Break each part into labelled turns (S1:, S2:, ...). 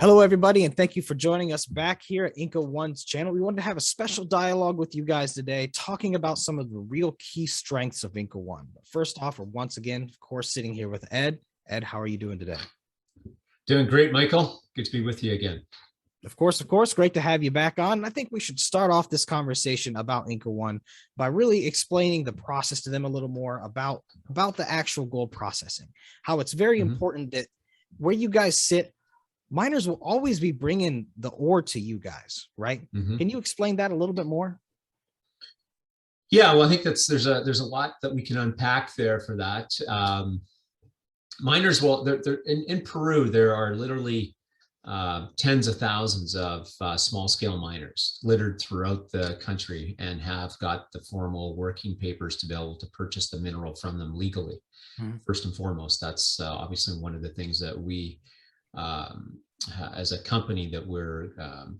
S1: Hello, everybody, and thank you for joining us back here at IncaOne's channel. We wanted to have a special dialogue with you guys today, talking about some of the real key strengths of IncaOne. First off, we're once again, of course, sitting here with Ed. Ed, how are you doing today?
S2: Doing great, Michael. Good to be with you again.
S1: Of course, great to have you back on. I think we should start off this conversation about IncaOne by really explaining the process to them a little more about the actual gold processing, how it's very important that where you guys sit, miners will always be bringing the ore to you guys, right? Can you explain that a little bit more?
S2: Yeah, well, I think there's a lot that we can unpack there for that. Miners, well, in Peru, there are literally tens of thousands of small scale miners littered throughout the country and have got the formal working papers to be able to purchase the mineral from them legally. First and foremost, that's obviously one of the things that we as a company that we're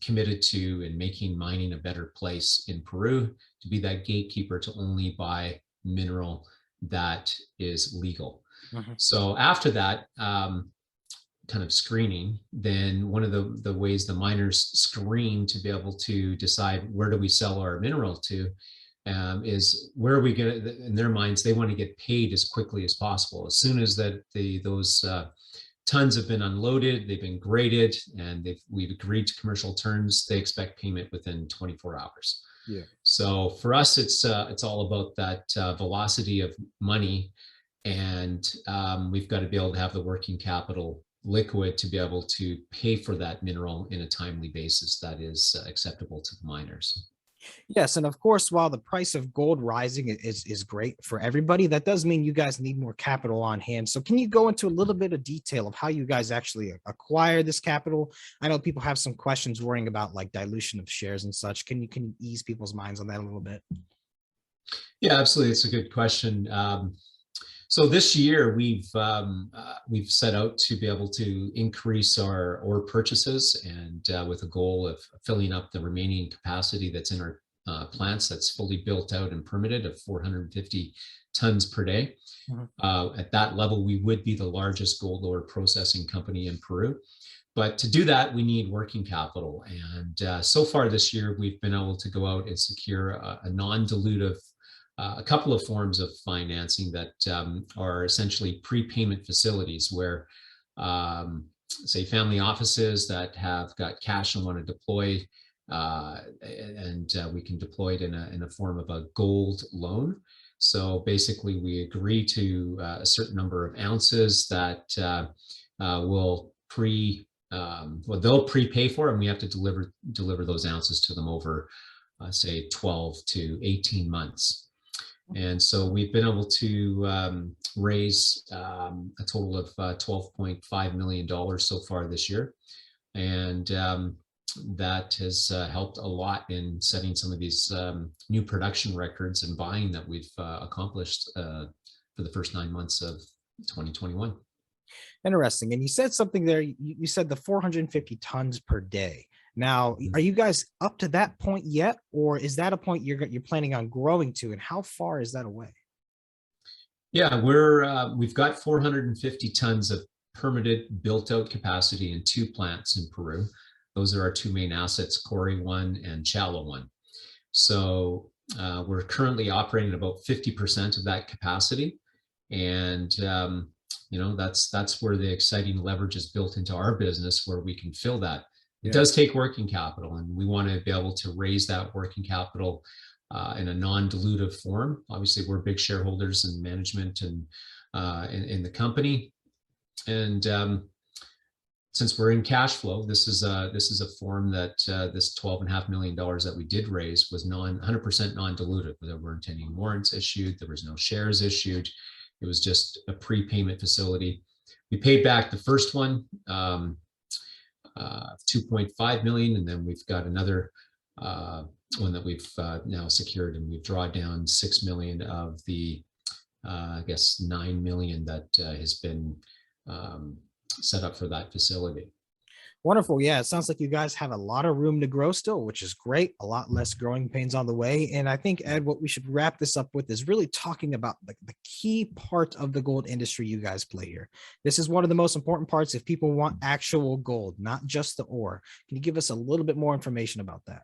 S2: committed to in making mining a better place in Peru, to be that gatekeeper to only buy mineral that is legal. So after that kind of screening, then one of the ways the miners screen to be able to decide where do we sell our mineral to is where are we going to, in their minds, they want to get paid as quickly as possible. As soon as those tons have been unloaded, they've been graded, and we've agreed to commercial terms, they expect payment within 24 hours. Yeah. So for us, it's all about that velocity of money, and we've got to be able to have the working capital liquid to be able to pay for that mineral in a timely basis that is acceptable to the miners.
S1: Yes, and of course, while the price of gold rising is great for everybody, that does mean you guys need more capital on hand. So can you go into a little bit of detail of how you guys actually acquire this capital? I know people have some questions worrying about like dilution of shares and such. Can you ease people's minds on that a little bit?
S2: Yeah, absolutely. It's a good question. So this year we've set out to be able to increase our ore purchases, and with a goal of filling up the remaining capacity that's in our plants that's fully built out and permitted of 450 tons per day. At that level, we would be the largest gold ore processing company in Peru. But to do that, we need working capital. And so far this year, we've been able to go out and secure a non-dilutive a couple of forms of financing that are essentially prepayment facilities where, say, family offices that have got cash and want to deploy, and we can deploy it in a form of a gold loan. So basically, we agree to a certain number of ounces that they'll prepay for, and we have to deliver those ounces to them over, say, 12 to 18 months. And so we've been able to raise a total of $12.5 million so far this year. And that has helped a lot in setting some of these new production records and buying that we've accomplished for the first 9 months of 2021.
S1: Interesting. And you said something there. You said the 450 tons per day. Now, are you guys up to that point yet, or is that a point you're planning on growing to, and how far is that away?
S2: Yeah, we've got 450 tons of permitted built-out capacity in 2 plants in Peru. Those are our 2 main assets, Quarry 1 and Shallow 1. So we're currently operating at about 50% of that capacity, and that's where the exciting leverage is built into our business, where we can fill that. It does take working capital, and we want to be able to raise that working capital in a non-dilutive form. Obviously, we're big shareholders in management and in the company, and since we're in cash flow, this is a form that this $12.5 million that we did raise was 100% non-dilutive. There weren't any warrants issued. There was no shares issued. It was just a prepayment facility. We paid back the first one. 2.5 million, and then we've got another one that we've now secured, and we've drawn down 6 million of the I guess 9 million that has been set up for that facility.
S1: Wonderful. Yeah, it sounds like you guys have a lot of room to grow still, which is great. A lot less growing pains on the way. And I think, Ed, what we should wrap this up with is really talking about the key part of the gold industry you guys play here. This is one of the most important parts if people want actual gold, not just the ore. Can you give us a little bit more information about that?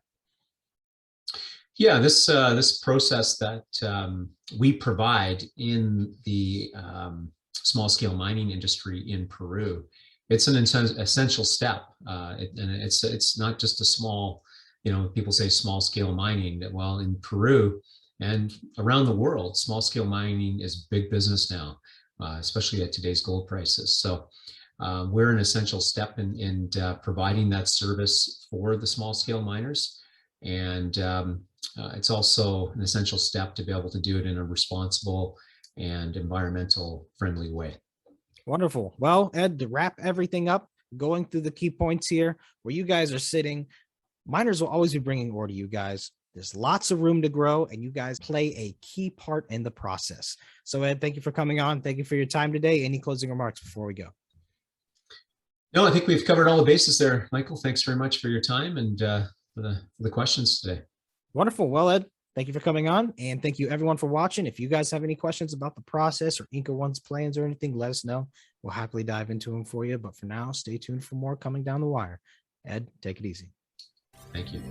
S2: Yeah, this process that we provide in the small scale mining industry in Peru, it's an essential step, and it's not just a small, people say small scale mining. Well, in Peru and around the world, small scale mining is big business now, especially at today's gold prices. So we're an essential step in providing that service for the small scale miners. And it's also an essential step to be able to do it in a responsible and environmental friendly way.
S1: Wonderful. Well, Ed, to wrap everything up, going through the key points here where you guys are sitting, miners will always be bringing ore to you guys. There's lots of room to grow, and you guys play a key part in the process. So, Ed, thank you for coming on. Thank you for your time today. Any closing remarks before we go?
S2: No, I think we've covered all the bases there, Michael. Thanks very much for your time and for the questions today.
S1: Wonderful. Well, Ed, thank you for coming on, and thank you everyone for watching. If you guys have any questions about the process or IncaOne's plans or anything, let us know. We'll happily dive into them for you. But for now, stay tuned for more coming down the wire. Ed, take it easy.
S2: Thank you.